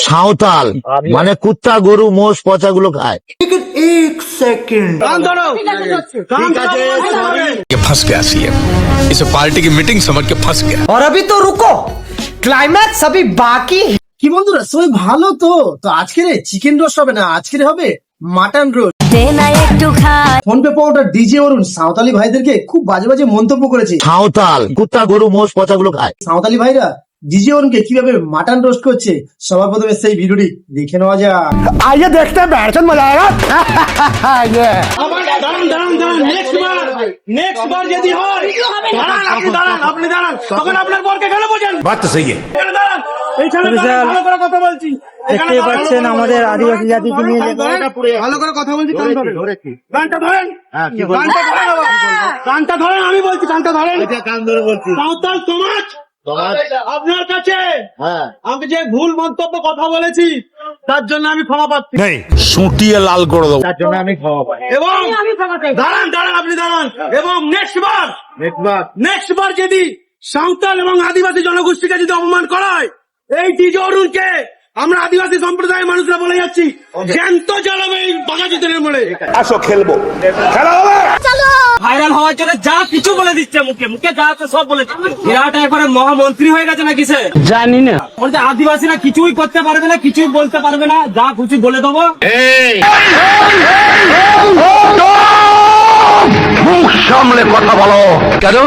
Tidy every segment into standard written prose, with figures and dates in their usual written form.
সাঁওতাল মানে কুত্তা গরু মোষ পচাগুলো খায়। ये फंस गया सीएम, इसे पार्टी की मीटिंग समझ के फंस गया। और अभी तो रुको, क्लाइमैक्स अभी बाकी। কি বন্ধুরা সবাই ভালো তো? তো আজকে চিকেন রোস্ট হবে না, আজকে হবে মাটন রোস্ট। ফোন পে পাওয়াটা ডিজে অরুণ সাঁওতালি ভাইদেরকে খুব বাজে বাজে মন্তব্য করেছে। সাঁওতাল কুত্তা গরু মোষ পচাগুলো খায়। সাঁওতালি ভাইরা ডিজে অরুণকে কিভাবে মাটন রোস্ট করছে সবার প্রথমে সেই ভিডিওটি দেখে নেওয়া যাক। आइए देखते हैं, बैठ मजा आएगा। নেক্সট বার যদি হয় আপনি দাঁড়ান তখন আপনার বরকে কেন বোঝেন? बात तो सही है। দাঁড়ান এইখানে দাঁড়ান, ভালো করে কথা বলছি। দেখতে পাচ্ছেন আমাদের আদিবাসী জাতিকে নিয়ে ভালো করে কথা বলছি, কান ধরেন, গানটা ধরেন, গানটা ধরেন, আমি বলছি গানটা ধরেন। সাঁওতাল সমাজ আপনার কাছে আমি যে ভুল মন্তব্য কথা বলেছি তার জন্য আমি ক্ষমা পাচ্ছি नहीं सूटिए लाल कर दो। এবং দাঁড়ান আপনি দাঁড়ান। এবং নেক্সট বার যদি সাঁওতাল এবং আদিবাসী জনগোষ্ঠীকে যদি অপমান করা হয়, এই ডিজে অরুণকে আমরা আদিবাসী সম্প্রদায়ের মানুষরা বলে যাচ্ছি জ্যান্ত জ্বালাবে এই বাঘাযতীনের মোড়ে। আসো খেলবো, খেলা হবে। ভাইরাল হওয়ার জন্য যা কিছু বলে দিচ্ছে, মুখে যা আছে সব বলে দিচ্ছে। বিরাট একবারে মহামন্ত্রী হয়ে গেছে নাকি সে, জানি না। বলতে আদিবাসীরা কিছুই করতে পারবে না, কিছুই বলতে পারবে না, যা খুশি বলে দেবো। মুখ সামলে কথা বলো। কেন?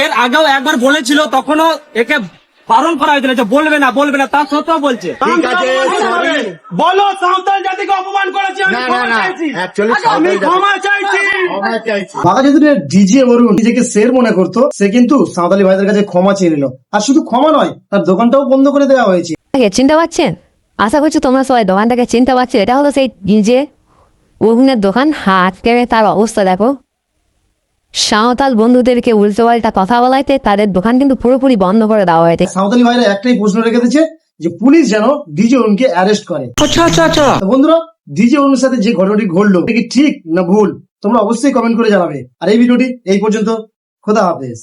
এর আগেও একবার বলেছিল, তখনও একে বারণ করা হয়েছিল যে বলবে না, তা সত্ত্বেও বলছে। বলো সাঁওতাল জাতিকে অপমান করেছি, আমি ক্ষমা চাইছি। আমি ক্ষমা চাইছি। বাঘাযতীনের ডিজে অরুণ নিজেকে শের মনে করতো, সে কিন্তু সাঁওতালি ভাইদের কাছে ক্ষমা চেয়ে নিল। আর শুধু ক্ষমা নয়, তার দোকানটাও বন্ধ করে দেওয়া হয়েছে। চিনতে পারছেন? আশা করছি তোমরা সবাই দোকানটাকে চিনতে পারছো। এটা হলো সেই ডিজে অরুণের দোকান। হাত কেড়ে তার অবস্থা দেখো। সাঁওতাল বন্ধুদেরকে উল্টো পাল্টা কথা বলাইতে তাদের দোকান কিন্তু পুরোপুরি বন্ধ করে দেওয়া হয়েছে। সাঁওতালি ভাইরা একটাই প্রশ্ন রেখে দিচ্ছে যে পুলিশ যেন ডিজে অরুণকে অ্যারেস্ট করে। তো বন্ধুরা, ডিজে অরুণের সাথে যে ঘটনাটি ঘটলো এটা কি ঠিক না ভুল, তোমরা অবশ্যই কমেন্ট করে জানাবে। আর এই ভিডিওটি এই পর্যন্ত। খোদা হাফেজ।